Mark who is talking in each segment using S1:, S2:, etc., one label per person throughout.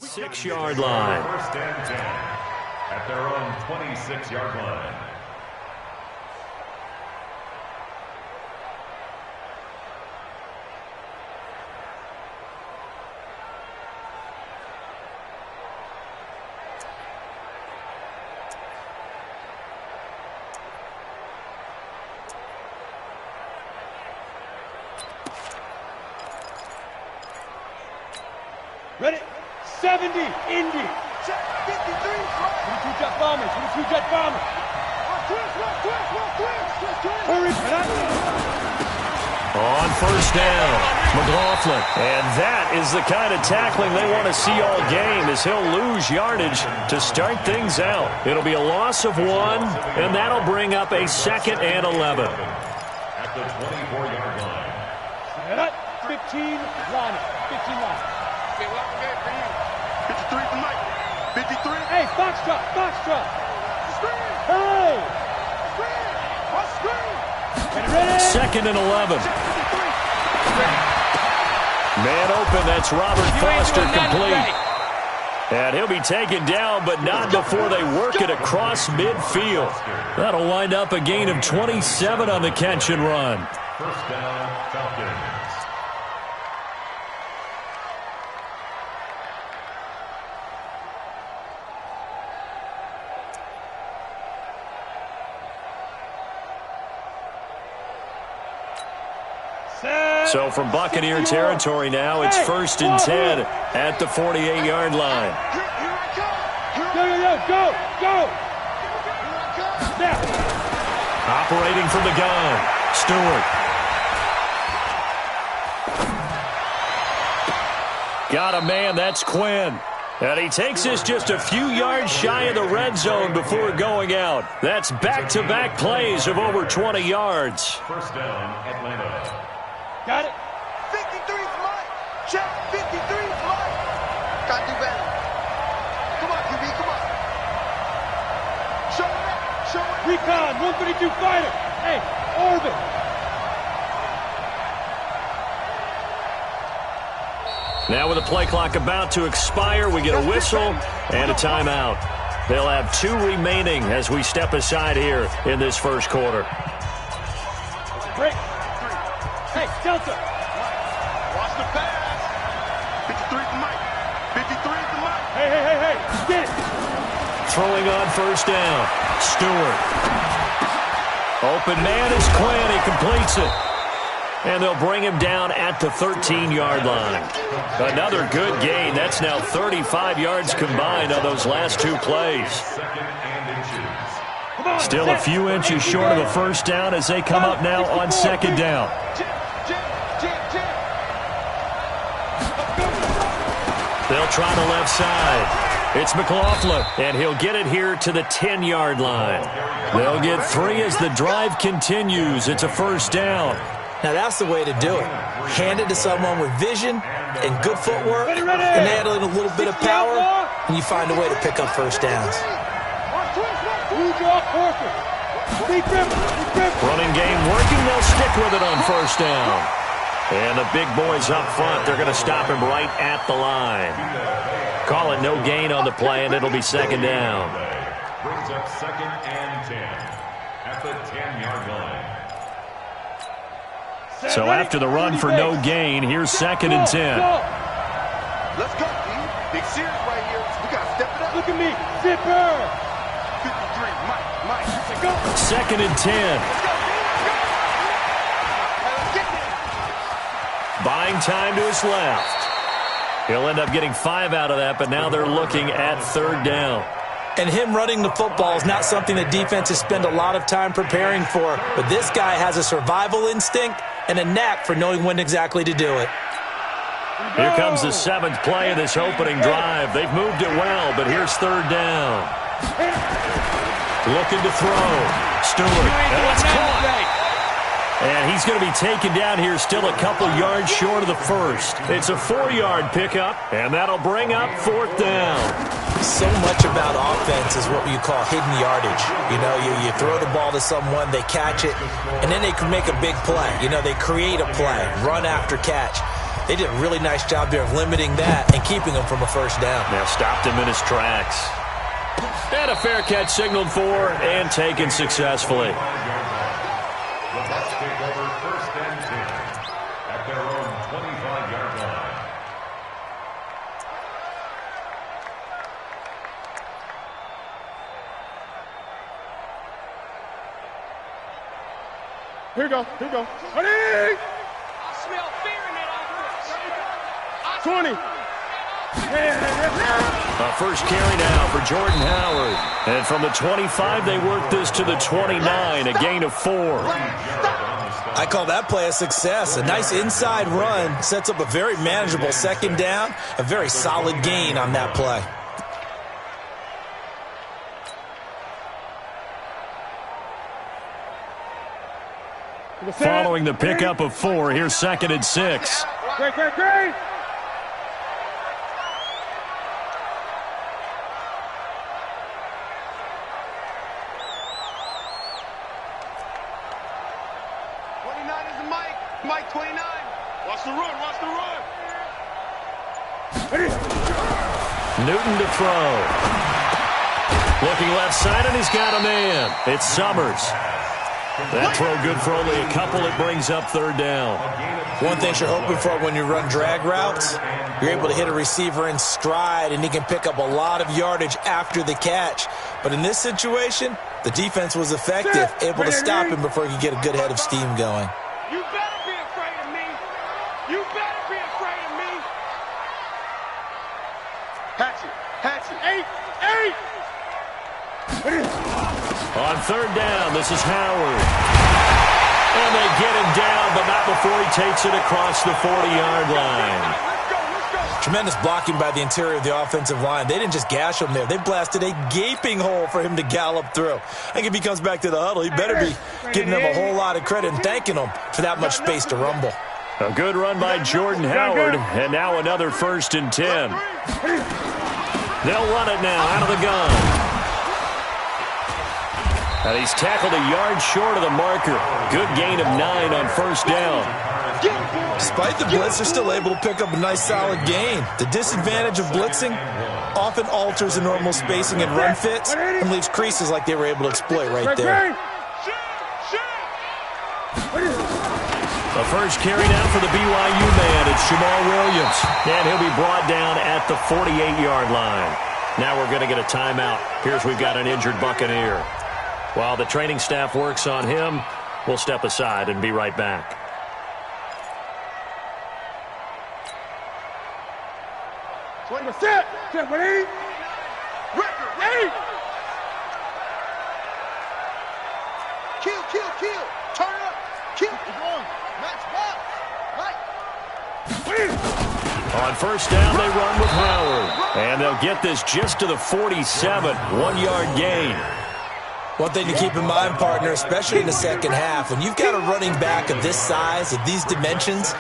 S1: 6-yard line.
S2: First and 10 at their own 26-yard line.
S3: Ready? 70, Indy. 53. 22 jet bombers. 22 jet bombers. Hurry.
S1: On first down, McLaughlin. And that is the kind of tackling they want to see all game, as he'll lose yardage to start things out. It'll be a loss of 1, and that'll bring up a 2nd and 11.
S2: At the 24-yard line.
S3: 15 line. 15 line.
S4: 53 for Mike. 53.
S3: Hey, Foxtrot. Hey.
S1: Second and 11. Man open, that's Robert Foster complete. And he'll be taken down, but not before they work it across midfield. That'll wind up a gain of 27 on the catch and run.
S2: First down, Falcons.
S1: So from Buccaneer territory now, it's 1st and 10 at the 48-yard line.
S3: Go. Now.
S1: Operating from the gun, Stewart. Got a man, that's Quinn. And he takes this just a few yards shy of the red zone before going out. That's back-to-back plays of over 20 yards.
S2: First down, Atlanta.
S3: Got it.
S4: 53 for Mike. Check. 53 for Mike. Got to do better. Come on, QB. Come on. Show it.
S3: Recon. 132 fighter. Hey, orbit.
S1: Now with the play clock about to expire, we get a whistle and a timeout. They'll have 2 remaining as we step aside here in this first quarter.
S3: Break. Hey, Delta.
S4: Watch the pass. 53 for Mike. 53 for Mike.
S3: Hey. Get it.
S1: Throwing on first down. Stewart. Open man is Quinn. He completes it. And they'll bring him down at the 13-yard line. Another good gain. That's now 35 yards combined on those last 2 plays. Still a few inches short of a first down as they come up now on 2nd down. They'll try the left side. It's McLaughlin, and he'll get it here to the 10-yard line. They'll get 3 as the drive continues. It's a first down.
S5: Now that's the way to do it. Hand it to someone with vision and good footwork, and add in a little bit of power, and you find a way to pick up first downs.
S1: Running game working. They'll stick with it on first down. And the big boys up front, they're going to stop him right at the line. Call it no gain on the play, and it'll be 2nd down.
S2: Brings up 2nd and 10 at the 10-yard line.
S1: So after the run for no gain, here's 2nd and 10.
S4: Let's go, team. Big series right here. We got to step it up.
S3: Look at me. Zipper.
S4: 53, Mike.
S1: 2nd and 10. Buying time to his left. He'll end up getting 5 out of that, but now they're looking at 3rd down.
S5: And him running the football is not something that defenses spend a lot of time preparing for. But this guy has a survival instinct and a knack for knowing when exactly to do it.
S1: Here comes the 7th play of this opening drive. They've moved it well, but here's 3rd down. Looking to throw. Stewart. And it's caught. And he's going to be taken down here still a couple yards short of the first. It's a 4-yard pickup, and that'll bring up 4th down.
S5: So much about offense is what you call hidden yardage. You know, you throw the ball to someone, they catch it, and then they can make a big play. You know, they create a play, run after catch. They did a really nice job there of limiting that and keeping him from a first down.
S1: Now stopped him in his tracks. And a fair catch signaled for and taken successfully.
S2: The Bucs take over 1st and 10 at their own 25-yard line.
S3: Here we go. Here we go. Ready?
S6: I smell fear in that offense.
S3: 20.
S1: A first carry now for Jordan Howard. And from the 25, they work this to the 29, a gain of 4.
S5: I call that play a success. A nice inside run sets up a very manageable second down, a very solid gain on that play.
S1: Following the pickup of 4, here's 2nd and 6.
S3: Great.
S4: 29 is the Mike. Mike 29.
S3: Watch the run.
S1: Newton to throw. Looking left side, and he's got a man. It's Summers. That throw good for only a couple. It brings up 3rd down.
S5: One thing you're hoping for when you run drag routes, you're able to hit a receiver in stride, and he can pick up a lot of yardage after the catch. But in this situation, the defense was effective, able to stop him before he could get a good head of steam going.
S6: You better be afraid of me. You better be afraid of me.
S4: Hatchet.
S3: 8.
S1: On 3rd down, this is Howard. And they get him down, but not before he takes it across the 40-yard line.
S5: Tremendous blocking by the interior of the offensive line. They didn't just gash him there. They blasted a gaping hole for him to gallop through. I think if he comes back to the huddle, he better be giving them a whole lot of credit and thanking them for that much space to rumble.
S1: A good run by Jordan Howard, and now another 1st and 10. They'll run it now out of the gun. And he's tackled a yard short of the marker. Good gain of 9 on 1st down.
S5: Despite the blitz, they're still able to pick up a nice solid gain. The disadvantage of blitzing often alters the normal spacing and run fits and leaves creases like they were able to exploit right there.
S1: The first carry now for the BYU man. It's Jamal Williams. And he'll be brought down at the 48-yard line. Now we're going to get a timeout. Here's we've got an injured Buccaneer. While the training staff works on him, we'll step aside and be right back.
S3: Set. Ready?
S4: Record.
S3: 8.
S4: Kill. Turn up. Kill. Match box. Right.
S1: On 1st down, they run with Howard. And they'll get this just to the 47, 1-yard gain.
S5: One thing to keep in mind, partner, especially in the second half, when you've got a running back of this size, of these dimensions,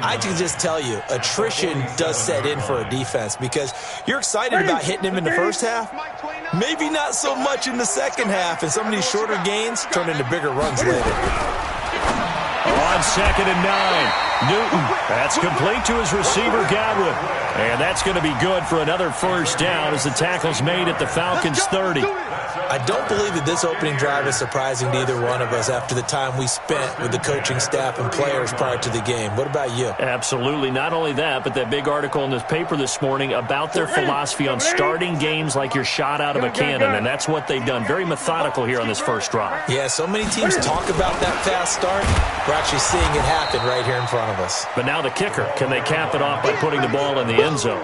S5: I can just tell you, attrition does set in for a defense because you're excited about hitting him in the first half, maybe not so much in the second half, and some of these shorter gains turn into bigger runs later.
S1: On 2nd and 9, Newton. That's complete to his receiver, Godwin. And that's going to be good for another 1st down as the tackle's made at the Falcons' 30.
S5: I don't believe that this opening drive is surprising to either one of us after the time we spent with the coaching staff and players prior to the game. What about you?
S1: Absolutely. Not only that, but that big article in the paper this morning about their philosophy on starting games like you're shot out of a cannon, and that's what they've done. Very methodical here on this first drive.
S5: Yeah, so many teams talk about that fast start. We're actually seeing it happen right here in front of us.
S1: But now the kicker. Can they cap it off by putting the ball in the end zone?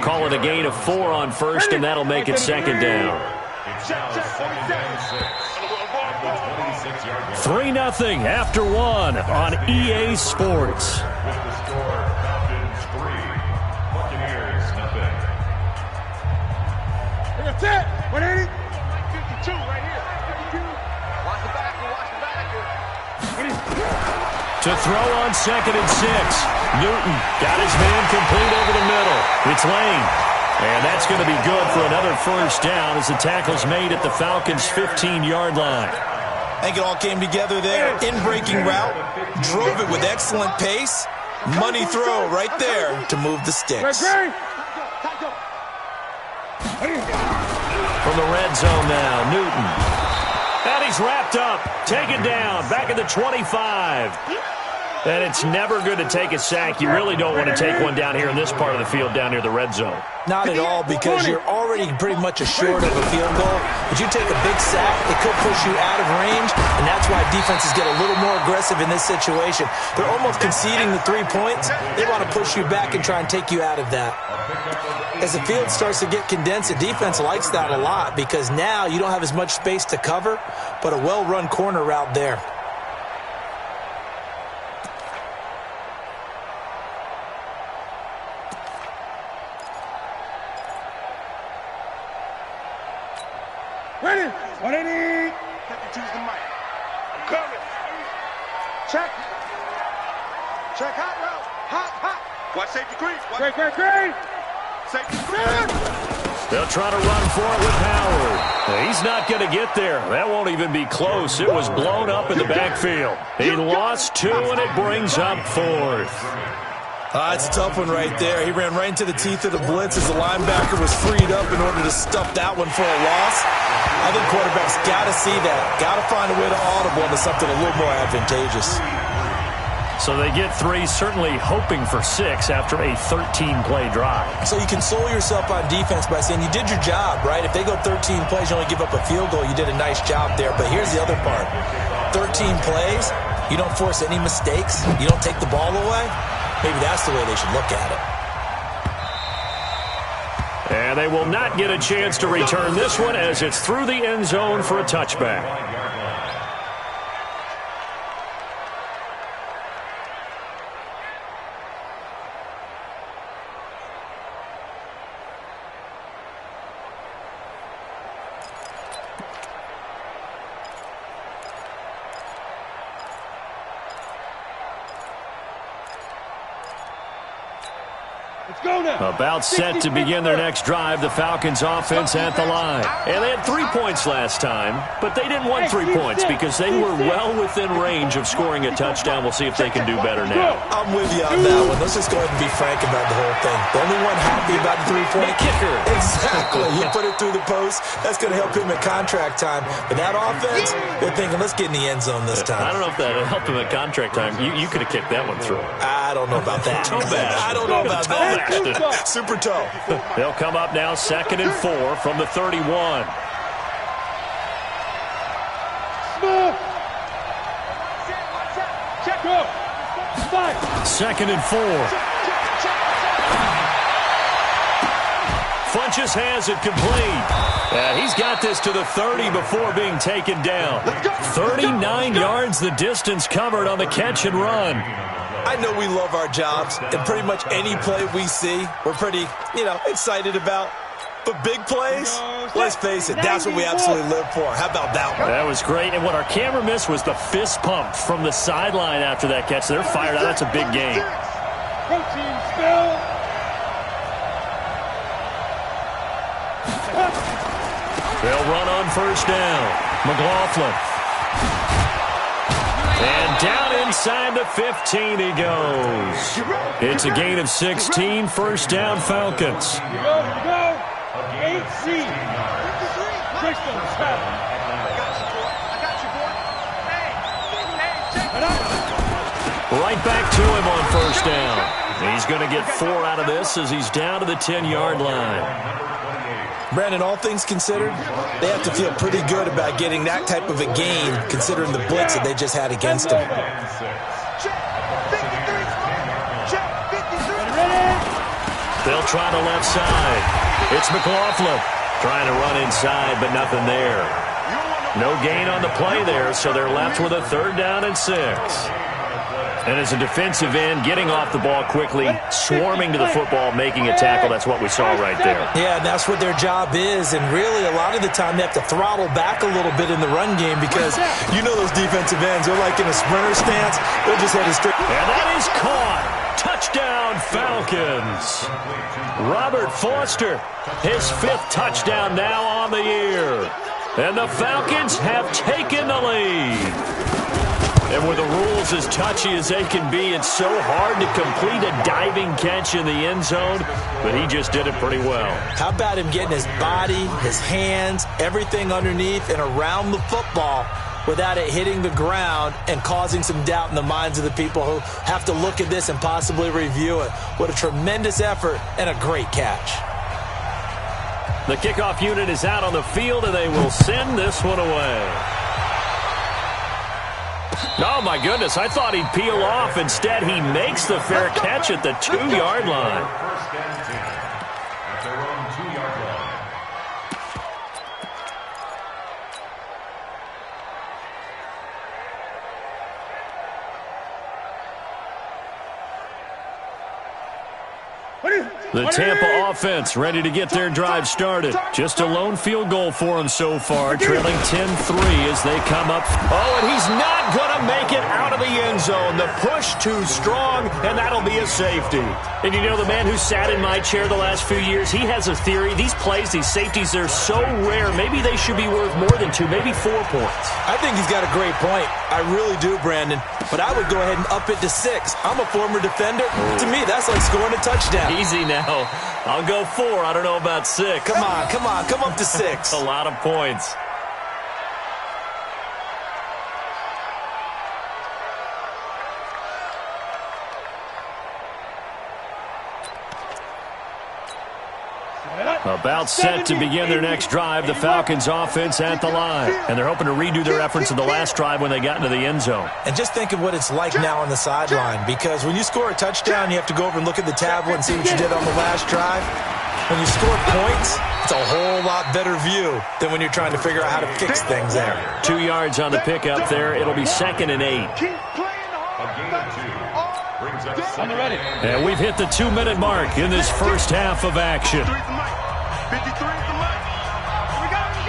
S1: Call it a gain of 4 on 1st, and that'll make it 2nd down.
S2: It's now 2nd and 6 at the 26-yard line.
S1: 3-0 after 1 on EA Sports.
S2: With the score, Falcons 3, Buccaneers 0.
S3: Set. 180.
S6: 52 right here. 52.
S4: Watch the back.
S1: To throw on 2nd and 6. Newton got his man complete over the middle. It's Lane. And that's going to be good for another 1st down as the tackle's made at the Falcons' 15-yard line.
S5: I think it all came together there. In-breaking route, drove it with excellent pace, Money throw right there to move the sticks.
S1: From the red zone now, Newton. And he's wrapped up, taken down, back at the 25. And it's never good to take a sack. You really don't want to take one down here in this part of the field, down near the red zone.
S5: Not at all, because you're already pretty much assured of a field goal. But you take a big sack, it could push you out of range, and that's why defenses get a little more aggressive in this situation. They're almost conceding the 3 points. They want to push you back and try and take you out of that. As the field starts to get condensed, the defense likes that a lot, because now you don't have as much space to cover, but a well-run corner route there.
S3: Ready? 180.
S4: Choose the mic. I'm coming. Check. Check hot route. Hot. Watch safety creep.
S3: Great.
S4: Safety creep.
S1: They'll try to run for it with Howard. He's not going to get there. That won't even be close. It was blown up in the backfield. He lost 2, and it brings up 4th.
S5: It's a tough one right there. He ran right into the teeth of the blitz as the linebacker was freed up in order to stuff that one for a loss. I think quarterbacks got to see that. Got to find a way to audible into something a little more advantageous.
S1: So they get 3, certainly hoping for 6 after a 13-play drive.
S5: So you console yourself on defense by saying you did your job, right? If they go 13 plays, you only give up a field goal, you did a nice job there. But here's the other part. 13 plays, you don't force any mistakes, you don't take the ball away. Maybe that's the way they should look at it.
S1: And they will not get a chance to return this one as it's through the end zone for a touchback. About set to begin their next drive, the Falcons offense at the line. And they had 3 points last time, but they didn't want 3 points because they were well within range of scoring a touchdown. We'll see if they can do better now.
S5: I'm with you on that one. Let's just go ahead and be frank about the whole thing. The only one happy about the 3-point
S1: kicker.
S5: Exactly. You put it through the post. That's going to help him at contract time. But that offense, they're thinking, let's get in the end zone this time.
S1: I don't know if that helped him at contract time. You could have kicked that one through.
S5: I don't know about that. I don't know about that. Super toe.
S1: They'll come up now 2nd and 4 from the 31.
S3: Check up.
S1: 2nd and 4. Funches has it complete. He's got this to the 30 before being taken down. 39 yards the distance covered on the catch and run.
S5: I know we love our jobs, and pretty much any play we see, we're pretty, excited about. But big plays, let's face it, that's what we absolutely live for. How about that one?
S1: That was great, and what our camera missed was the fist pump from the sideline after that catch. They're fired out. That's a big game.
S3: Protein spill.
S1: They'll run on first down. McLaughlin. And down inside the 15 he goes. It's a gain of 16, first down Falcons.
S3: Here we go. 8C. Crystal, stop.
S1: Right back to him on first down. He's going to get 4 out of this as he's down to the 10-yard line.
S5: Brandon, all things considered, they have to feel pretty good about getting that type of a gain considering the blitz that they just had against them.
S1: They'll try the left side. It's McLaughlin trying to run inside, but nothing there. No gain on the play there, so they're left with a 3rd down and 6. And as a defensive end, getting off the ball quickly, swarming to the football, making a tackle, that's what we saw right there.
S5: Yeah, and that's what their job is. And really, a lot of the time, they have to throttle back a little bit in the run game because you know those defensive ends, they're like in a sprinter stance. They're just headed straight.
S1: And that is caught. Touchdown, Falcons. Robert Foster, his 5th touchdown now on the year. And the Falcons have taken the lead. And with the rules as touchy as they can be, it's so hard to complete a diving catch in the end zone, but he just did it pretty well.
S5: How about him getting his body, his hands, everything underneath and around the football without it hitting the ground and causing some doubt in the minds of the people who have to look at this and possibly review it. What a tremendous effort and a great catch.
S1: The kickoff unit is out on the field, and they will send this one away. Oh, my goodness. I thought he'd peel off. Instead, he makes the fair catch at the 2-yard line.
S2: First and 10 at their own 2-yard line.
S1: The Tampa offense ready to get their drive started. Just a lone field goal for them so far, trailing 10-3 as they come up. Oh, and he's not going to make it out of the end zone. The push too strong, and that'll be a safety. And you know, the man who sat in my chair the last few years, he has a theory. These plays, these safeties, they're so rare. Maybe they should be worth more than 2, maybe 4 points.
S5: I think he's got a great point. I really do, Brandon. But I would go ahead and up it to 6. I'm a former defender. To me, that's like scoring a touchdown.
S1: Easy now. I'll go 4. I don't know about 6.
S5: Come on. Come up to 6.
S1: A lot of points. About set to begin their next drive, the Falcons offense at the line. And they're hoping to redo their efforts in the last drive when they got into the end zone.
S5: And just think of what it's like now on the sideline, because when you score a touchdown, you have to go over and look at the tablet and see what you did on the last drive. When you score points, it's a whole lot better view than when you're trying to figure out how to fix things there.
S1: 2 yards on the pickup there. It'll be 2nd and 8.
S3: On the ready.
S1: And we've hit the 2-minute mark in this first half of action.
S6: 53 is the mark. We got it.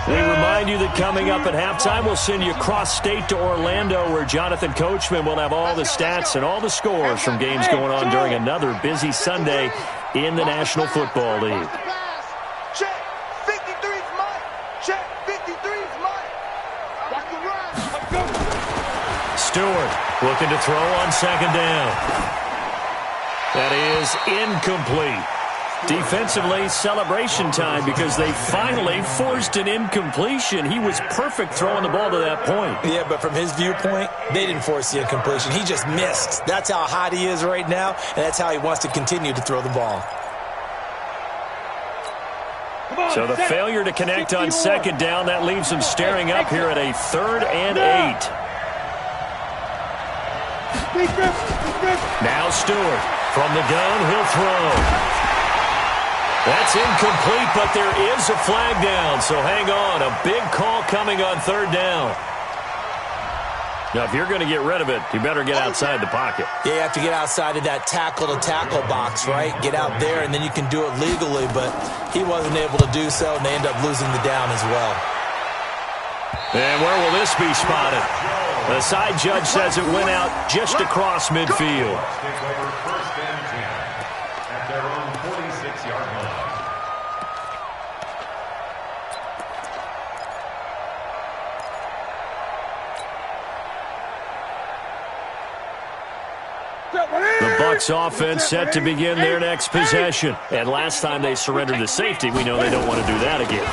S1: We remind you that coming up at halftime, we'll send you cross-state to Orlando, where Jonathan Coachman will have all the stats and all the scores from games going on during another busy Sunday in the National Football League.
S4: Check. 53 is mine. Check. 53 is mine. Watch the run.
S1: Stewart looking to throw on 2nd down. That is incomplete. Defensively, celebration time because they finally forced an incompletion. He was perfect throwing the ball to that point.
S5: Yeah, but from his viewpoint, they didn't force the incompletion. He just missed. That's how hot he is right now, and that's how he wants to continue to throw the ball.
S1: So the failure to connect on 2nd down, that leaves them staring up here at a 3rd and 8. Now Stewart from the gun, he'll throw. That's incomplete, but there is a flag down, so hang on. A big call coming on 3rd down. Now, if you're going to get rid of it, you better get outside the pocket.
S5: Yeah, you have to get outside of that tackle-to-tackle box, right? Get out there, and then you can do it legally, but he wasn't able to do so, and they end up losing the down as well.
S1: And where will this be spotted? The side judge says it went out just across midfield.
S2: Take over 1st and 10 at their own 46-yard line.
S1: The Bucs offense set to begin their next possession. And last time they surrendered to safety, we know they don't want to do that again.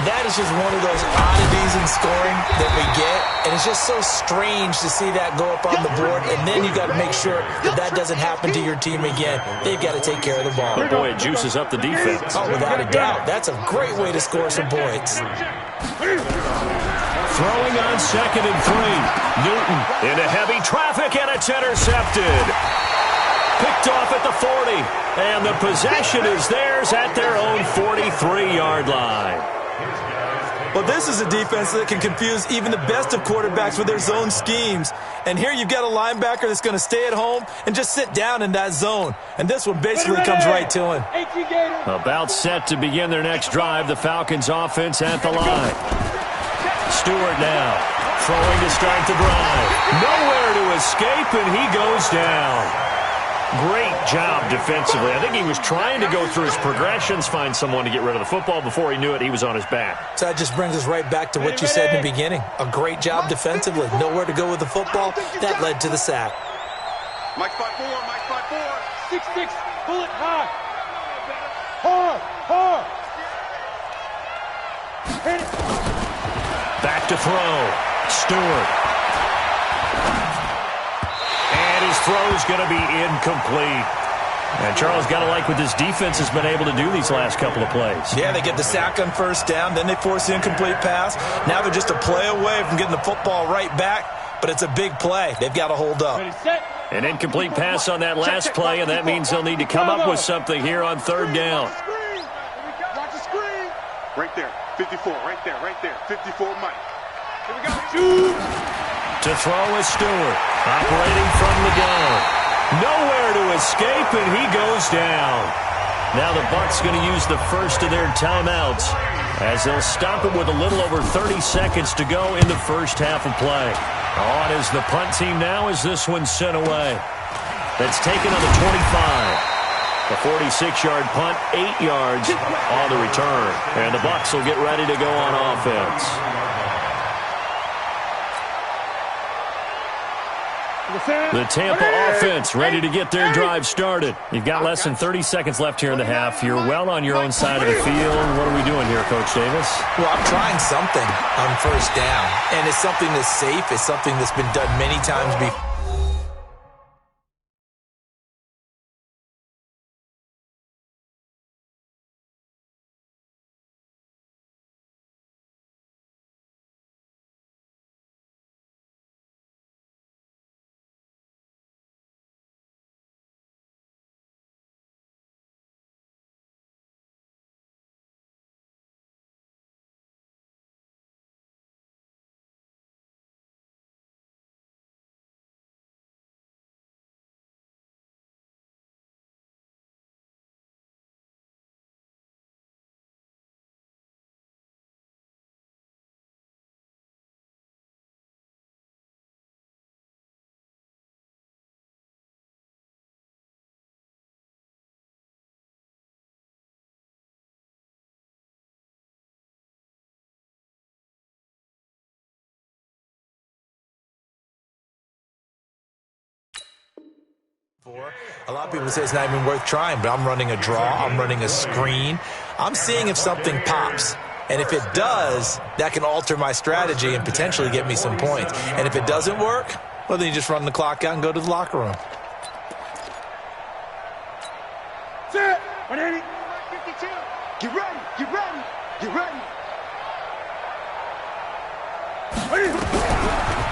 S5: That is just one of those oddities in scoring that we get, and it's just so strange to see that go up on the board, and then you got to make sure that doesn't happen to your team again. They've got to take care of the ball.
S1: But boy, it juices up the defense.
S5: Oh, without a doubt. That's a great way to score some points.
S1: Throwing on 2nd and 3. Newton into heavy traffic, and it's intercepted. Picked off at the 40, and the possession is theirs at their own 43-yard line.
S5: Well, this is a defense that can confuse even the best of quarterbacks with their zone schemes. And here you've got a linebacker that's going to stay at home and just sit down in that zone. And this one basically comes right to him.
S1: About set to begin their next drive, the Falcons offense at the line. Stewart now throwing to start the drive. Nowhere to escape, and he goes down. Great job defensively. I think he was trying to go through his progressions, find someone to get rid of the football. Before he knew it, he was on his back.
S5: So that just brings us right back to what you said in the beginning. A great job defensively. Nowhere to go with the football. That led to the sack.
S4: Mike 5-4, Mike 5-4.
S6: 6-6, pull it high. Hard, hard. Hit it.
S1: Back to throw. Stewart. And his throw's going to be incomplete. And Charles, got to like what this defense has been able to do these last couple of plays.
S5: Yeah, they get the sack on first down, then they force the incomplete pass. Now they're just a play away from getting the football right back, but it's a big play. They've got to hold up.
S6: Ready, set.
S1: An incomplete pass on that last play, and that means they'll need to come up with something here on third down.
S4: Watch the screen. Right there, 54, right there, 54 Mike. Here we go.
S6: Shoot.
S1: To throw is Stewart, operating from the gun. Nowhere to escape, and he goes down. Now the Bucs going to use the first of their timeouts as they'll stop it with a little over 30 seconds to go in the first half of play. On is the punt team now as this one's sent away. That's taken on the 25. A 46-yard punt, 8 yards on the return. And the Bucs will get ready to go on offense. The Tampa offense ready to get their drive started. You've got less than 30 seconds left here in the half. You're well on your own side of the field. What are we doing here, Coach Davis?
S5: Well, I'm trying something on first down, and it's something that's safe. It's something that's been done many times before. A lot of people say it's not even worth trying, but I'm running a draw, I'm running a screen. I'm seeing if something pops. And if it does, that can alter my strategy and potentially get me some points. And if it doesn't work, well, then you just run the clock out and go to the locker room.
S6: Set. 180.
S4: 52. Get ready, get ready, get ready.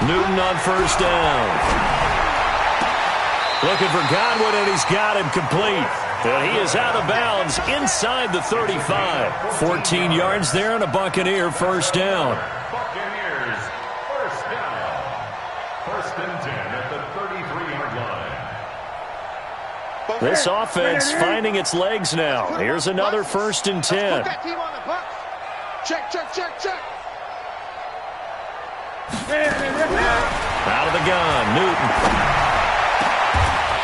S1: Newton on first down. Looking for Godwin, and he's got him complete. And he is out of bounds inside the 35. 14 yards there and a Buccaneer first down.
S2: Buccaneers, first down. First and 10 at the 33-yard line.
S1: This offense finding its legs now. Here's another first and 10.
S4: Put that team on the box. Check, check, check, check.
S1: Out of the gun, Newton.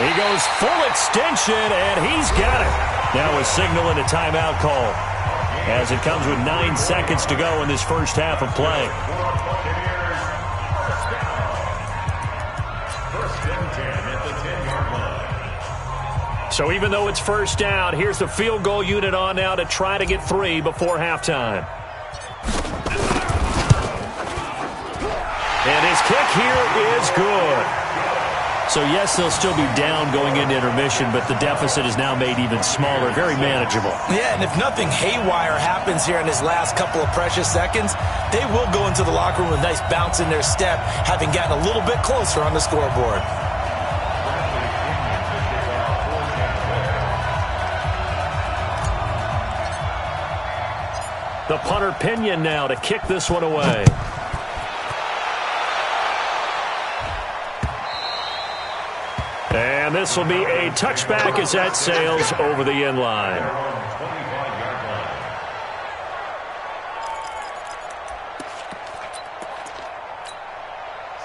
S1: He goes full extension, and he's got it. Now a signal and a timeout call as it comes with 9 seconds to go in this first half of play.
S2: First and 10 at the 10-yard line.
S1: So even though it's first down, here's the field goal unit on now to try to get 3 before halftime. And his kick here is good. So, yes, they'll still be down going into intermission, but the deficit is now made even smaller, very manageable.
S5: Yeah, and if nothing haywire happens here in his last couple of precious seconds, they will go into the locker room with a nice bounce in their step, having gotten a little bit closer on the scoreboard.
S1: The punter Pinion now to kick this one away. And this will be a touchback as that sails over the end line.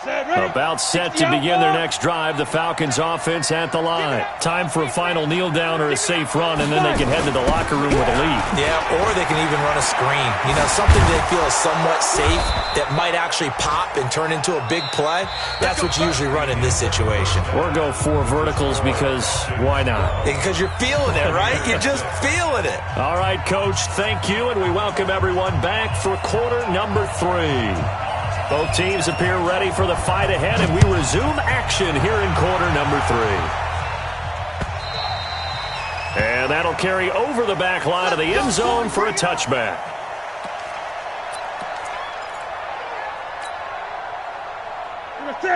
S1: About set to begin their next drive, the Falcons offense at the line. Time for a final kneel down or a safe run, and then they can head to the locker room with a lead.
S5: Yeah, or they can even run a screen. You know, something they feel is somewhat safe that might actually pop and turn into a big play. That's what you usually run in this situation.
S1: Or go 4 verticals because why not?
S5: Because you're feeling it, right? You're just feeling it.
S1: All right, Coach, thank you, and we welcome everyone back for quarter number 3. Both teams appear ready for the fight ahead, and we resume action here in quarter number 3. And that'll carry over the back line of the end zone for a touchback.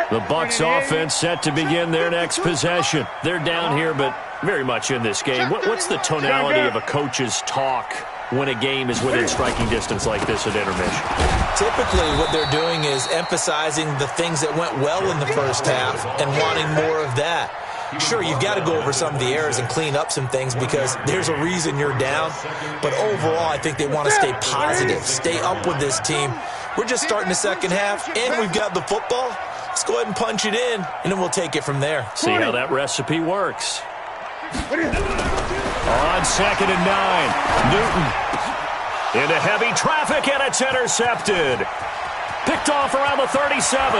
S1: The Bucs offense set to begin their next possession. They're down here, but very much in this game. What's the tonality of a coach's talk when a game is within striking distance like this at intermission?
S5: Typically, what they're doing is emphasizing the things that went well in the first half and wanting more of that. Sure, you've got to go over some of the errors and clean up some things because there's a reason you're down. But overall, I think they want to stay positive, stay up with this team. We're just starting the second half, and we've got the football. Let's go ahead and punch it in, and then we'll take it from there.
S1: See how that recipe works. On 2nd and 9, Newton into heavy traffic, and it's intercepted. Picked off around the 37.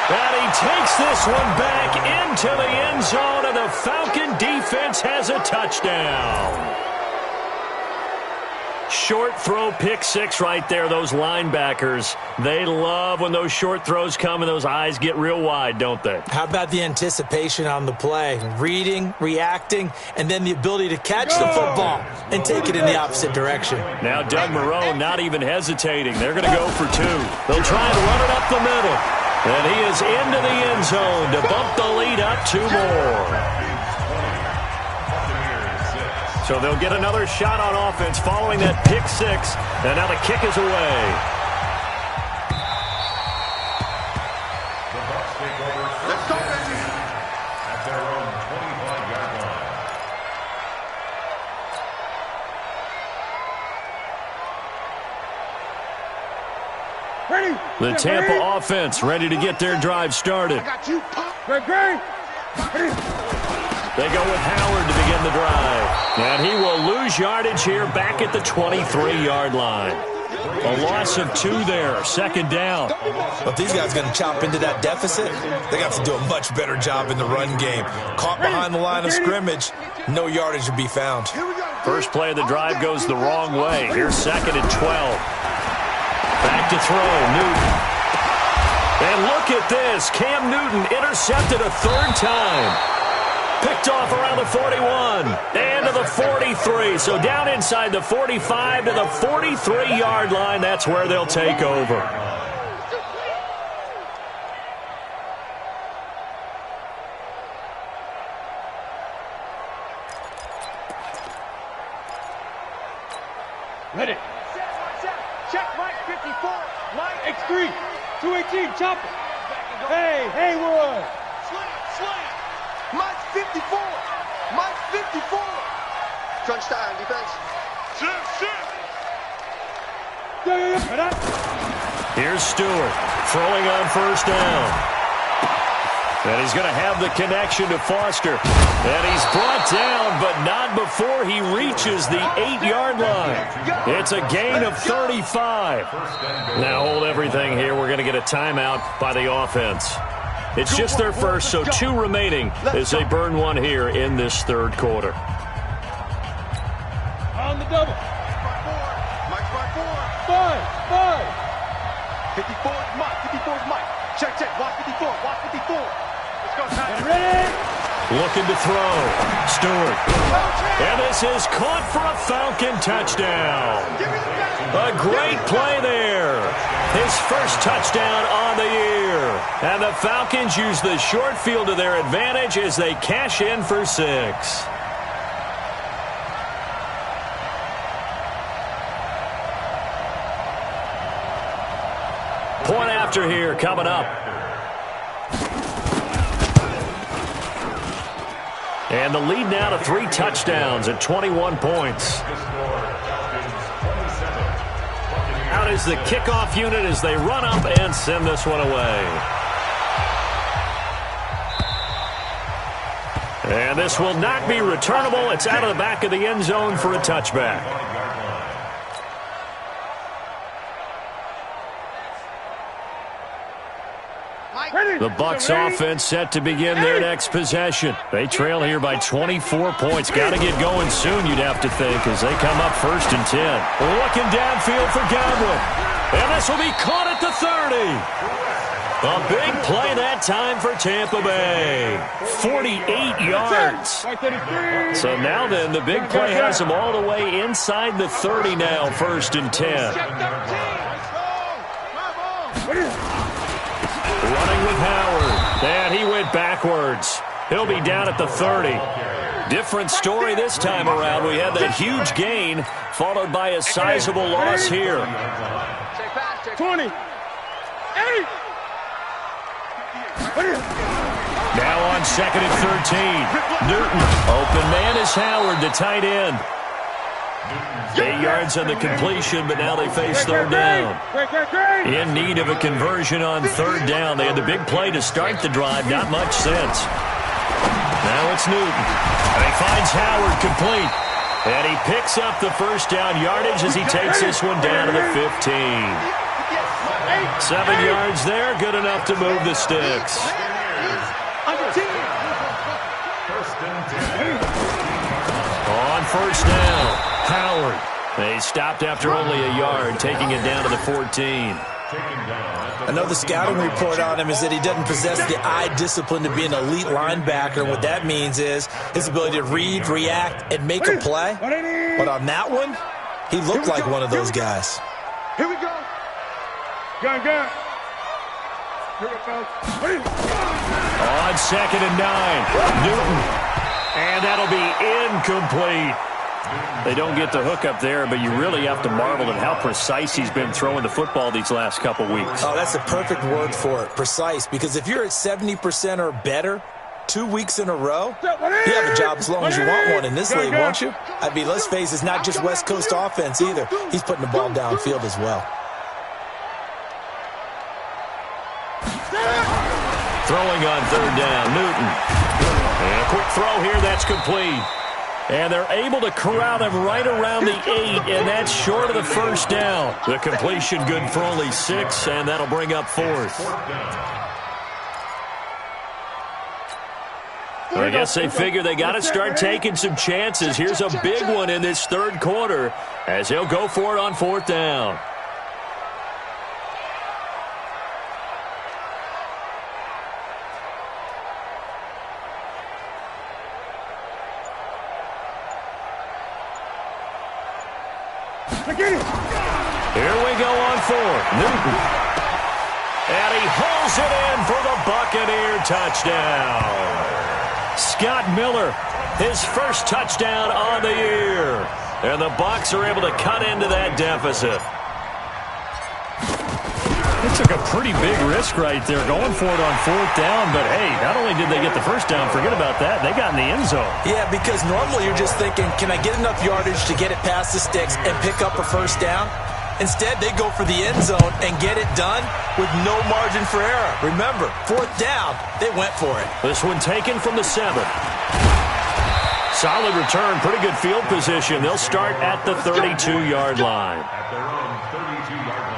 S1: And he takes this one back into the end zone, and the Falcon defense has a touchdown. Short throw, pick 6 right there. Those linebackers, they love when those short throws come and those eyes get real wide, don't they?
S5: How about the anticipation on the play? Reading, reacting, and then the ability to catch the football and take it in the opposite direction.
S1: Now Doug Marrone not even hesitating. They're going to go for 2. They'll try and run it up the middle. And he is into the end zone to bump the lead up 2 more. So they'll get another shot on offense following that pick 6. And now the kick is away.
S2: The Bucs take over first and 10 at their own 25-yard line.
S6: Ready?
S1: The Tampa offense ready to get their drive started.
S6: I got you. Ready?
S1: They go with Howard to begin the drive. And he will lose yardage here back at the 23-yard line. A loss of 2 there, 2nd down.
S5: But these guys are going to chop into that deficit. They got to do a much better job in the run game. Caught behind the line of scrimmage, no yardage to be found.
S1: First play of the drive goes the wrong way. Here's 2nd and 12. Back to throw, Newton. And look at this. Cam Newton intercepted a 3rd time. Picked off around the 41 and to the 43. So down inside the 45 to the 43-yard line. That's where they'll take over.
S6: Ready. Check Mike 54. Mike X3. 218. Chopper. Hey, Haywood.
S4: Slant. Mike 54. Mike 54. Crunch time, defense.
S1: Here's Stewart throwing on 1st down. And he's going to have the connection to Foster. And he's brought down, but not before he reaches the 8-yard line. It's a gain of 35. Now hold everything here. We're going to get a timeout by the offense. It's just their first, so 2 remaining as they burn 1 here in this 3rd quarter.
S6: On the double.
S4: Mike's by 4.
S6: 5.
S4: 54 is Mike. 54 is Mike. Check. Watch 54. Watch 54. Let's go, Tyler.
S6: Ready?
S1: Looking to throw. Stewart. And this is caught for a Falcon touchdown. A great play there. His first touchdown on the year. And the Falcons use the short field to their advantage as they cash in for 6. Point after here coming up. And the lead now to 3 touchdowns at 21 points. Out is the kickoff unit as they run up and send this one away. And this will not be returnable. It's out of the back of the end zone for a touchback. The Bucs offense set to begin their next possession. They trail here by 24 points. Got to get going soon, you'd have to think, as they come up 1st and 10. Looking downfield for Godwin. And this will be caught at the 30. A big play that time for Tampa Bay. 48 yards. So now then, the big play has them all the way inside the 30 now, 1st and 10. Running with Howard. And he went backwards. He'll be down at the 30. Different story this time around. We had that huge gain, followed by a sizable loss here.
S6: 20. 8.
S1: Now on 2nd and 13. Newton. Open man is Howard, the tight end. 8 yards on the completion, but now they face 3rd down. In need of a conversion on 3rd down. They had the big play to start the drive. Not much sense. Now it's Newton. And he finds Howard complete. And he picks up the 1st down yardage as he takes this one down to the 15. 7 yards there, good enough to move the sticks. On 1st down, Howard. They stopped after only a yard, taking it down to the 14.
S5: I know the scouting report on him is that he doesn't possess the eye discipline to be an elite linebacker. And what that means is his ability to read, react, and make a play. But on that one, he looked like one of those guys.
S6: Here we go. Gun.
S1: On 2nd and 9, Newton. And that'll be incomplete. They don't get the hook up there, but you really have to marvel at how precise he's been throwing the football these last couple weeks.
S5: Oh, that's a perfect word for it, precise. Because if you're at 70% or better 2 weeks in a row, you have a job as long as you want one in this league, won't you? I mean, let's face it, it's not just West Coast offense either. He's putting the ball downfield as well.
S1: Throwing on 3rd down, Newton. And a quick throw here, that's complete. And they're able to corral him right around the 8, and that's short of the 1st down. The completion good for only 6, and that'll bring up 4th. I guess they figure they got to start taking some chances. Here's a big one in this 3rd quarter as he'll go for it on 4th down. Here we go on 4th. Newton. And he hauls it in for the Buccaneer touchdown. Scott Miller, his 1st touchdown on the year. And the Bucs are able to cut into that deficit. They took a pretty big risk right there going for it on 4th down. But, hey, not only did they get the 1st down, forget about that, they got in the end zone. Yeah, because normally you're just thinking, can I get enough yardage to get it past the sticks and pick up a 1st down? Instead, they go for the end zone and get it done with no margin for error. Remember, 4th down, they went for it. This one taken from the 7. Solid return, pretty good field position. They'll start at the 32-yard line.
S2: At their own 32-yard line.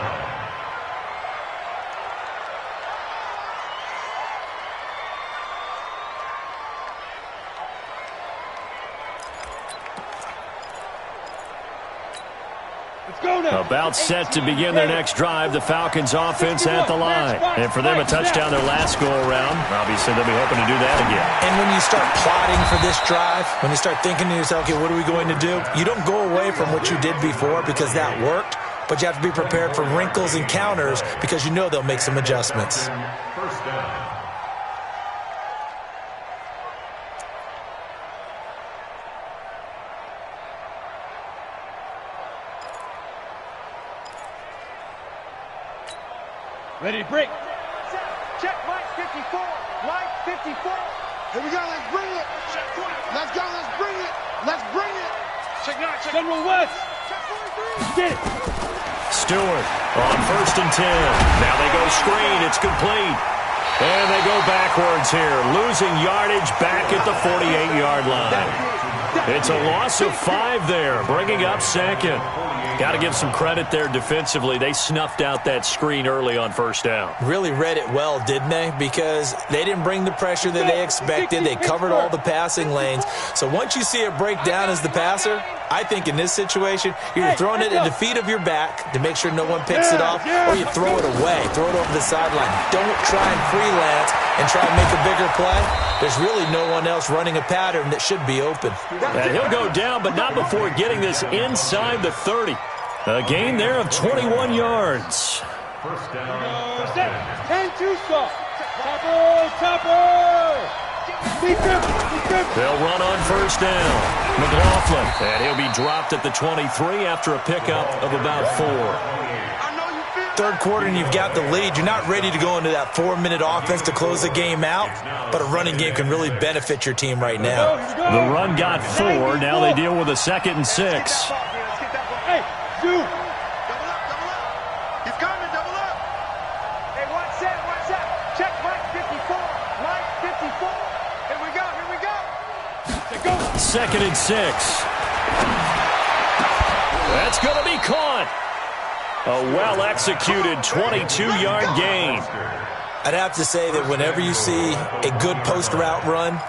S1: About set to begin their next drive, the Falcons offense at the line. And for them, a touchdown their last go-around. Obviously, they'll be hoping to do that again. And when you start plotting for this drive, when you start thinking to yourself, okay, what are we going to do? You don't go away from what you did before because that worked, but you have to be prepared for wrinkles and counters because you know they'll make some adjustments.
S2: 1st down.
S6: Ready to break.
S4: Check, Mike 54. Mike 54. Here we go. Let's bring it. Let's go. Let's bring it. Let's bring it.
S6: Check 9. Check General West.
S4: Check 43.
S6: Get it.
S1: Stewart on 1st and 10. Now they go screen. It's complete. And they go backwards here, losing yardage back at the 48-yard line. It's a loss of 5 there, bringing up second. Got to give some credit there defensively. They snuffed out that screen early on first down.
S5: Really read it well, didn't they? Because they didn't bring the pressure that they expected. They covered all the passing lanes. So once you see it break down as the passer, I think in this situation, you're throwing it at the feet of your back to make sure no one picks it off, or you throw it away, throw it over the sideline. Don't try and freelance and try and make a bigger play. There's really no one else running a pattern that should be open.
S1: And he'll go down, but not before getting this inside the 30. A gain there of 21 yards.
S2: First down.
S6: 10-2 stop. Topper.
S1: They'll run on first down. McLaughlin, and he'll be dropped at the 23 after a pickup of about 4.
S5: Third quarter and you've got the lead. You're not ready to go into that 4-minute offense to close the game out, but a running game can really benefit your team right now.
S1: The run got 4. Now they deal with a 2nd and 6.
S6: Hey, Zoo.
S4: Double up. He's coming, double up.
S6: Hey, watch that. Check Mike 54. Mike 54. Here we go. Let's go.
S1: 2nd and 6. That's going to be caught. A well-executed 22-yard gain.
S5: I'd have to say that whenever you see a good post route run,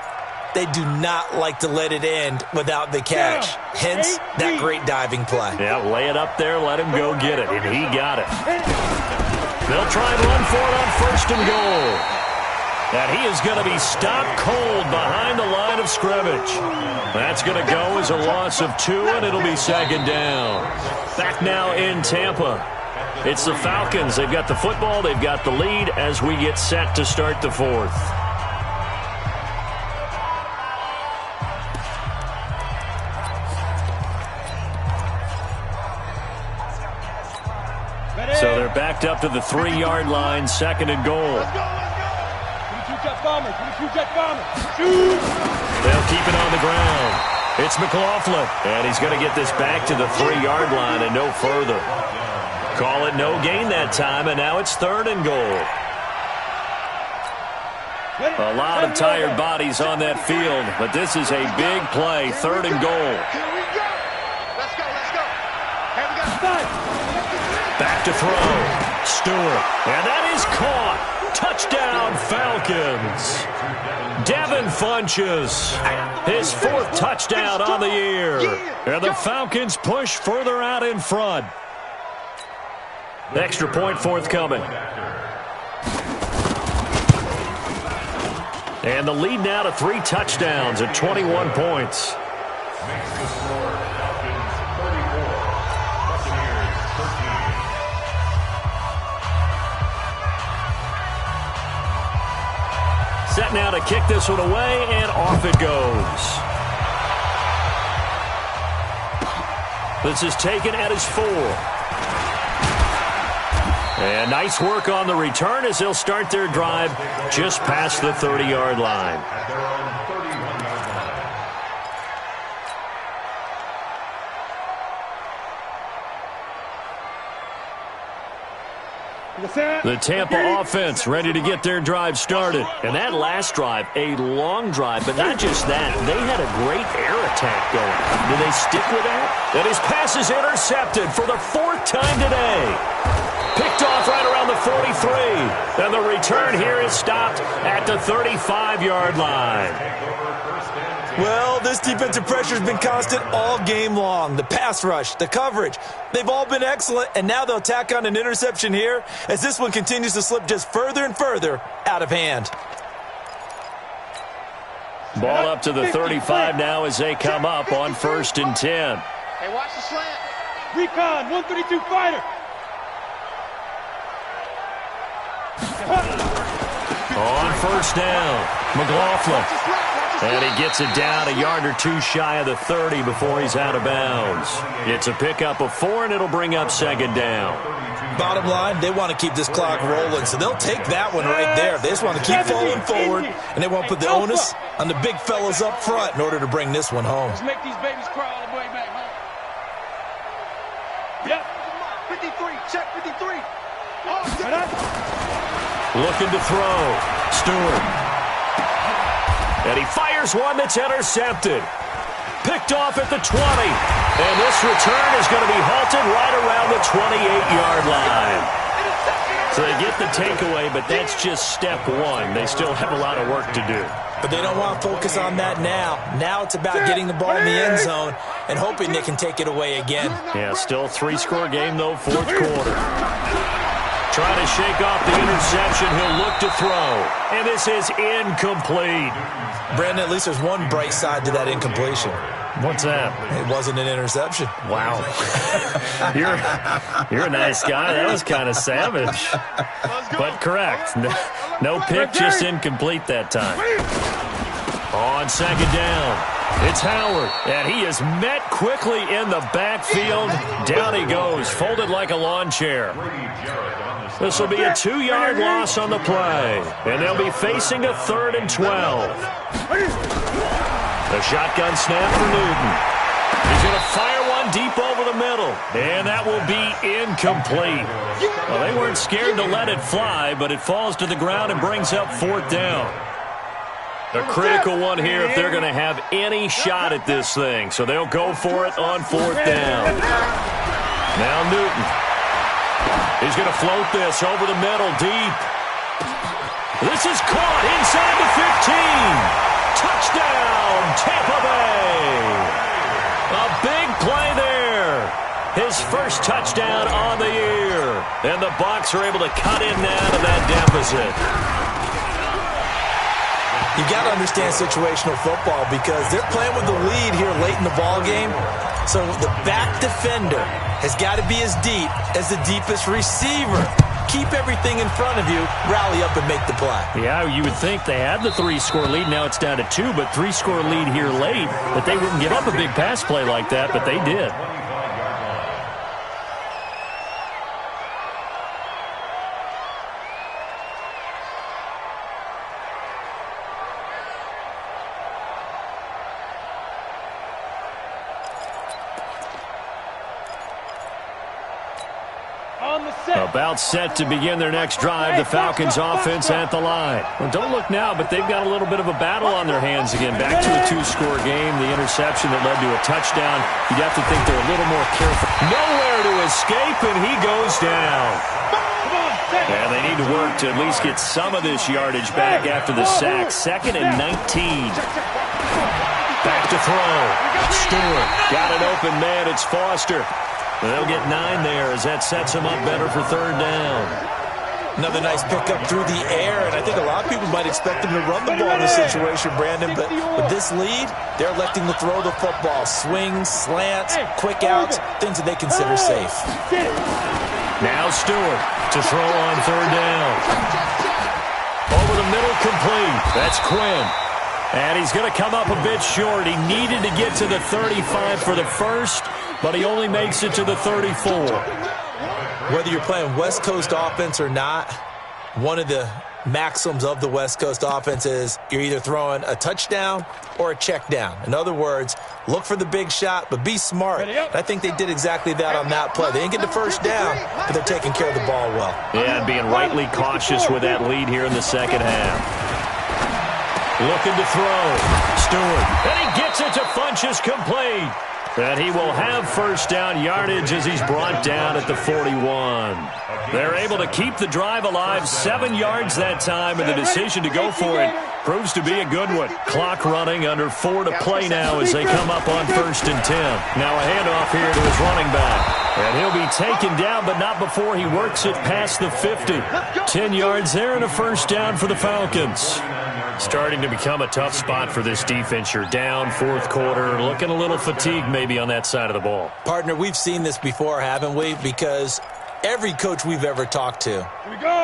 S5: they do not like to let it end without the catch. Hence, that great diving play.
S1: Yeah, lay it up there, let him go get it, and he got it. They'll try and run for it on 1st and goal. And he is going to be stopped cold behind the line of scrimmage. That's going to go as a loss of 2, and it'll be 2nd down. Back now in Tampa. It's the Falcons. They've got the football. They've got the lead as we get set to start the 4th. So they're backed up to the 3-yard line, 2nd and goal. They'll keep it on the ground. It's McLaughlin, and he's going to get this back to the 3-yard line and no further. Call it no gain that time, and now it's 3rd and goal. A lot of tired bodies on that field, but this is a big play, 3rd and goal.
S4: Here we go. Let's go. Hey, we got 5.
S1: Back to throw. Stewart, and that is caught. Touchdown, Falcons. Devin Funches, his 4th touchdown on the year. And the Falcons push further out in front. Extra point forthcoming. And the lead now to 3 touchdowns at 21 points.
S2: Makes the score Falcons 34, Buccaneers 13.
S1: Set now to kick this one away, and off it goes. This is taken at his 4. And nice work on the return as they'll start their drive just past the 30-yard line.
S2: At their own 31-yard line.
S1: The Tampa offense ready to get their drive started. And that last drive, a long drive, but not just that. They had a great air attack going. Do they stick with that? And his pass is intercepted for the 4th time today. Picked off right around the 43. And the return here is stopped at the 35-yard line.
S5: Well, this defensive pressure has been constant all game long. The pass rush, the coverage, they've all been excellent, and now they'll tack on an interception here as this one continues to slip just further and further out of hand.
S1: Ball up to the 35 now as they come up on 1st and 10.
S4: Hey, watch the slant.
S6: Recon, 132 fighter.
S1: On 1st down, McLaughlin. And he gets it down a yard or 2 shy of the 30 before he's out of bounds. It's a pickup of 4, and it'll bring up 2nd down.
S5: Bottom line, they want to keep this clock rolling, so they'll take that one right there. They just want to keep falling forward, and they won't put the onus on the big fellas up front in order to bring this one home.
S6: Let's make these babies cry all the way back home. Yep.
S4: 53, check 53. Oh,
S1: Looking to throw. Stewart. And he fires one that's intercepted. Picked off at the 20. And this return is going to be halted right around the 28-yard line. So they get the takeaway, but that's just step one. They still have a lot of work to do.
S5: But they don't want to focus on that now. Now it's about getting the ball in the end zone and hoping they can take it away again.
S1: Yeah, still 3-score game, though, fourth quarter. Trying to shake off the interception. He'll look to throw. And this is incomplete.
S5: Brandon, at least there's one bright side to that incompletion.
S1: What's that?
S5: It wasn't an interception.
S1: Wow. You're a nice guy. That was kind of savage. But correct. No pick, just incomplete that time. On second down, it's Howard. And he is met quickly in the backfield. Down he goes, folded like a lawn chair. This will be a 2-yard loss on the play. And they'll be facing a 3rd and 12. The shotgun snap for Newton. He's going to fire one deep over the middle. And that will be incomplete. Well, they weren't scared to let it fly, but it falls to the ground and brings up 4th down. A critical one here if they're going to have any shot at this thing. So they'll go for it on 4th down. Now Newton. He's going to float this over the middle deep. This is caught inside the 15. Touchdown, Tampa Bay. A big play there. His first touchdown on the year. And the Bucs are able to cut in now to that deficit.
S5: You got to understand situational football because they're playing with the lead here late in the ball game. So the back defender has got to be as deep as the deepest receiver. Keep everything in front of you, rally up and make the play.
S1: Yeah, you would think they had the 3-score lead. Now it's down to 2, but 3-score lead here late. That they wouldn't give up a big pass play like that, but they did. About set to begin their next drive. The Falcons offense at the line. Well, don't look now, but they've got a little bit of a battle on their hands again. Back to a 2-score game. The interception that led to a touchdown. You'd have to think they're a little more careful. Nowhere to escape, and he goes down. And they need to work to at least get some of this yardage back after the sack. 2nd and 19. Back to throw. Stewart got an open man. It's Foster. They'll get 9 there as that sets them up better for 3rd down.
S5: Another nice pickup through the air, and I think a lot of people might expect them to run the ball in this situation, Brandon, but with this lead, they're electing to throw the football. Swings, slants, quick outs, things that they consider safe.
S1: Now Stewart to throw on 3rd down. Over the middle, complete. That's Quinn. And he's going to come up a bit short. He needed to get to the 35 for the first, but he only makes it to the 34.
S5: Whether you're playing West Coast offense or not, one of the maxims of the West Coast offense is you're either throwing a touchdown or a check down. In other words, look for the big shot, but be smart. I think they did exactly that on that play. They didn't get the first down, but they're taking care of the ball well.
S1: Yeah, and being rightly cautious with that lead here in the second half. Looking to throw. Stewart. And he gets it to Funchess complete. And he will have first down yardage as he's brought down at the 41. They're able to keep the drive alive, 7 yards that time, and the decision to go for it proves to be a good one. Clock running, under 4 to play now as they come up on 1st and 10. Now a handoff here to his running back. And he'll be taken down, but not before he works it past the 50. 10 yards there and a first down for the Falcons. Starting to become a tough spot for this defense. You're down 4th quarter, looking a little fatigued maybe on that side of the ball.
S5: Partner, we've seen this before, haven't we? Because every coach we've ever talked to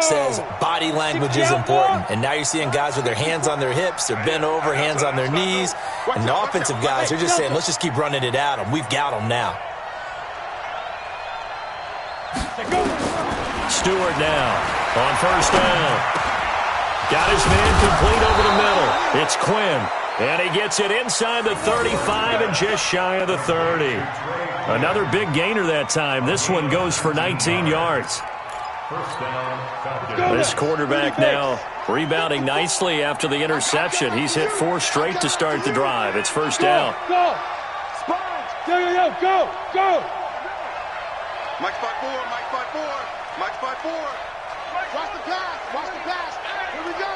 S5: says body language is important. And now you're seeing guys with their hands on their hips, they're bent over, hands on their knees. And the offensive guys, they're just saying, let's just keep running it at them. We've got them now.
S1: Stewart now on 1st down. Got his man complete over the middle. It's Quinn. And he gets it inside the 35 and just shy of the 30. Another big gainer that time. This one goes for 19 yards.
S2: First down, Falcons.
S1: This quarterback now rebounding nicely after the interception. He's hit 4 straight to start the drive. It's first down.
S6: Go! Sponge! Go!
S4: Mike's 5-4, Mike's 5-4, Mike's 5-4. Watch the pass. Here we go.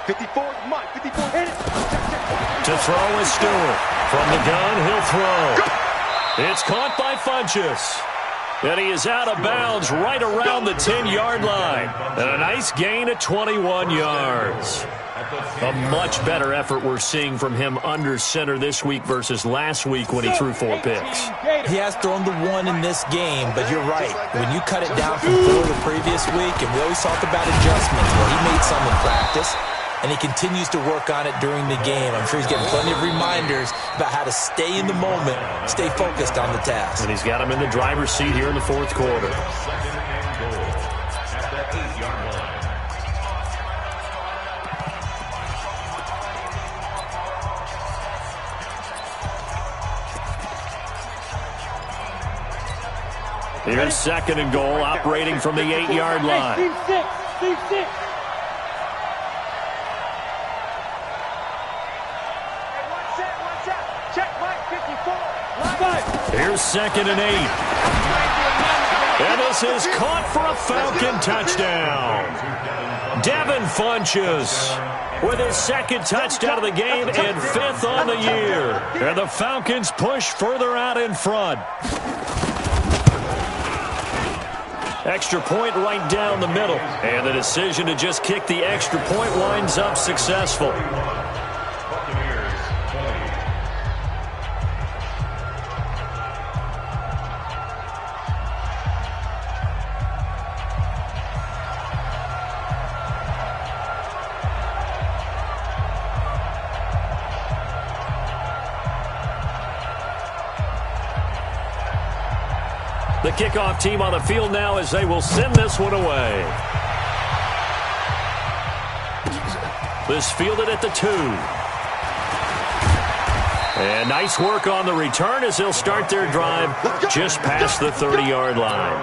S4: 54, Mike, 54. Hit it.
S1: To throw is Stewart. From the gun, he'll throw. It's caught by Funchess. And he is out of bounds right around the 10-yard line. And a nice gain at 21 yards. A much better effort we're seeing from him under center this week versus last week when he threw 4 picks.
S5: He has thrown the 1 in this game, but you're right. When you cut it down from 4 the previous week, and we always talk about adjustments, well, he made some in practice, and he continues to work on it during the game. I'm sure he's getting plenty of reminders about how to stay in the moment, stay focused on the task.
S1: And he's got him in the driver's seat here in the 4th quarter.
S2: Second and goal at the 8-yard line.
S1: Here's second and goal, operating from the 8-yard line.
S6: Team 6. Check Mike 54.
S1: Here's second and 8. And this is caught for a Falcon touchdown. Devin Funchess with his second touchdown of the game and 5th on the year. And the Falcons push further out in front. Extra point right down the middle. And the decision to just kick the extra point winds up successful.
S2: Buccaneers 20.
S1: The kickoff team on the field now as they will send this one away. This fielded at the 2. And nice work on the return as they'll start their drive just past the 30-yard line.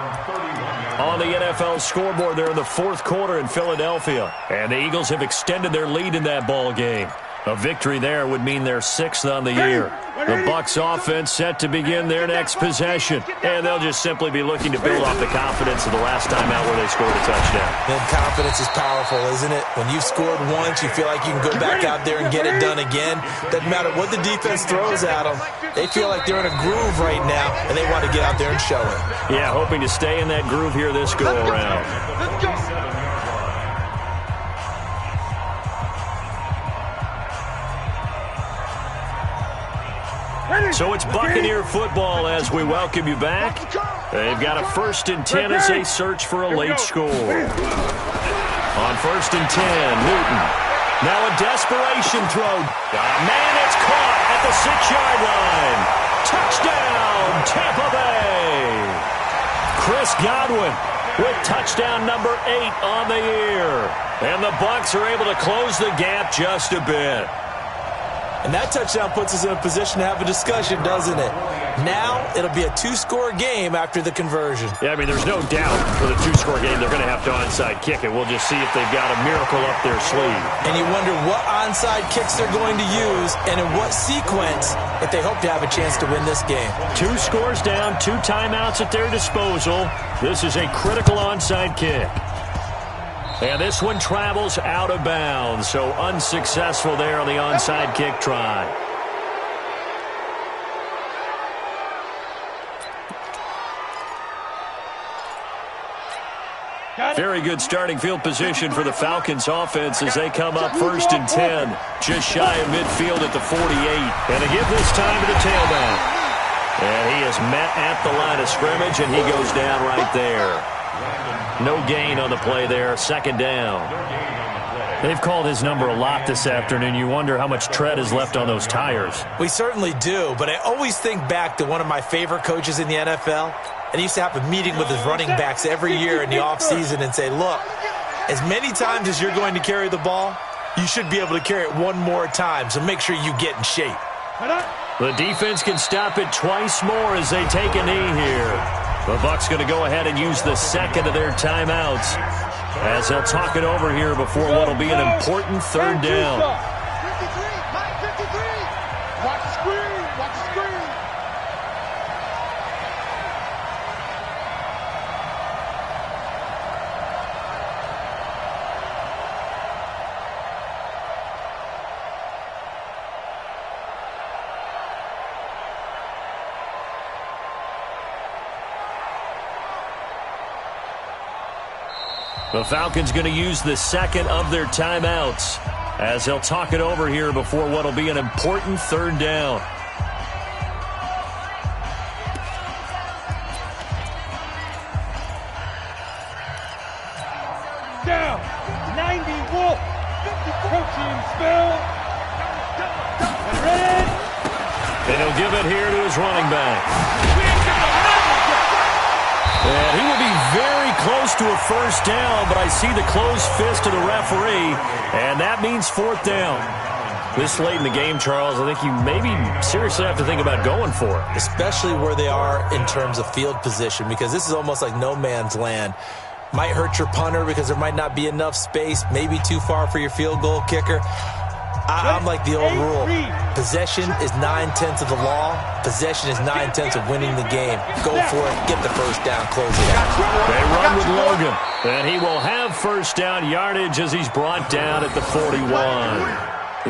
S1: On the NFL scoreboard, they're in the 4th quarter in Philadelphia. And the Eagles have extended their lead in that ball game. A victory there would mean they're 6th on the year. The Bucs offense set to begin their next possession. And they'll just simply be looking to build off the confidence of the last time out where they scored a touchdown.
S5: And confidence is powerful, isn't it? When you've scored once, you feel like you can go back out there and get it done again. Doesn't matter what the defense throws at them. They feel like they're in a groove right now, and they want to get out there and show it.
S1: Yeah, hoping to stay in that groove here this go-around.
S4: Let's go.
S1: So it's Buccaneer football as we welcome you back. They've got a 1st and 10 as they search for a late score. On 1st and 10, Newton. Now a desperation throw. Man, it's caught at the 6-yard line. Touchdown, Tampa Bay. Chris Godwin with touchdown number 8 on the year. And the Bucs are able to close the gap just a bit.
S5: And that touchdown puts us in a position to have a discussion, doesn't it? Now, it'll be a 2-score game after the conversion.
S1: Yeah, I mean, there's no doubt for the 2-score game they're going to have to onside kick it. We'll just see if they've got a miracle up their sleeve.
S5: And you wonder what onside kicks they're going to use and in what sequence if they hope to have a chance to win this game.
S1: 2 scores down, 2 timeouts at their disposal. This is a critical onside kick. And this one travels out of bounds, so unsuccessful there on the onside kick try. Very good starting field position for the Falcons offense as they come up 1st and 10, just shy of midfield at the 48. And they give this time to the tailback. And he is met at the line of scrimmage, and he goes down right there. No gain on the play there, 2nd down. They've called his number a lot this afternoon. You wonder how much tread is left on those tires.
S5: We certainly do, but I always think back to one of my favorite coaches in the NFL, and he used to have a meeting with his running backs every year in the offseason and say, look, as many times as you're going to carry the ball, you should be able to carry it one more time, so make sure you get in shape.
S1: The defense can stop it twice more as they take a knee here. The Bucs going to go ahead and use the second of their timeouts as they'll talk it over here before what will be an important third down.
S4: 53, Mike, 53. Watch the screen, watch the screen.
S1: The Falcons going to use the second of their timeouts as they'll talk it over here before what will be an important third down.
S6: Down. 90 Wolf. Coaching spell. Red.
S1: And he'll give it here to his running back. And he will be very close to a first down, but I see the closed fist of the referee, and that means fourth down. This late in the game, Charles, I think you maybe seriously have to think about going for it.
S5: Especially where they are in terms of field position, because this is almost like no man's land. Might hurt your punter because there might not be enough space, maybe too far for your field goal kicker. I'm like the old rule. Possession is 9/10 of the law. Possession is 9/10 of winning the game. Go for it. Get the first down. Close it out.
S1: They run with Logan. And he will have first down yardage as he's brought down at the 41.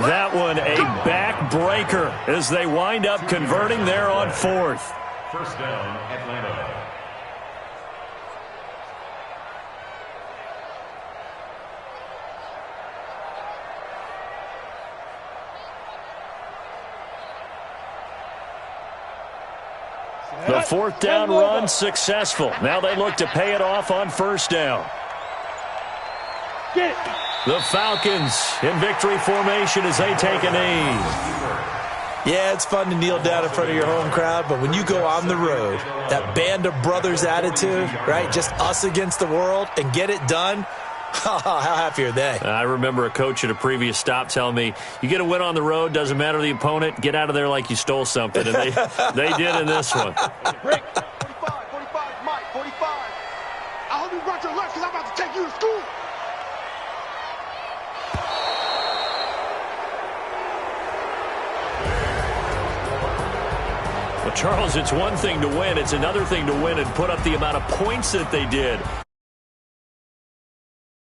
S1: That one a backbreaker as they wind up converting there on fourth.
S2: First down, Atlanta.
S1: The fourth down run successful. Now they look to pay it off on first down. The Falcons in victory formation as they take a knee.
S5: Yeah, it's fun to kneel down in front of your home crowd, but when you go on the road, that band of brothers attitude, right, just us against the world, and get it done, how happy are they?
S1: I remember a coach at a previous stop telling me, you get a win on the road, doesn't matter the opponent, get out of there like you stole something. And they did in this one.
S4: 45, 45, Mike, 45. I hope you brought your lunch because I'm about to take you to school.
S1: Well, Charles, it's one thing to win. It's another thing to win and put up the amount of points that they did.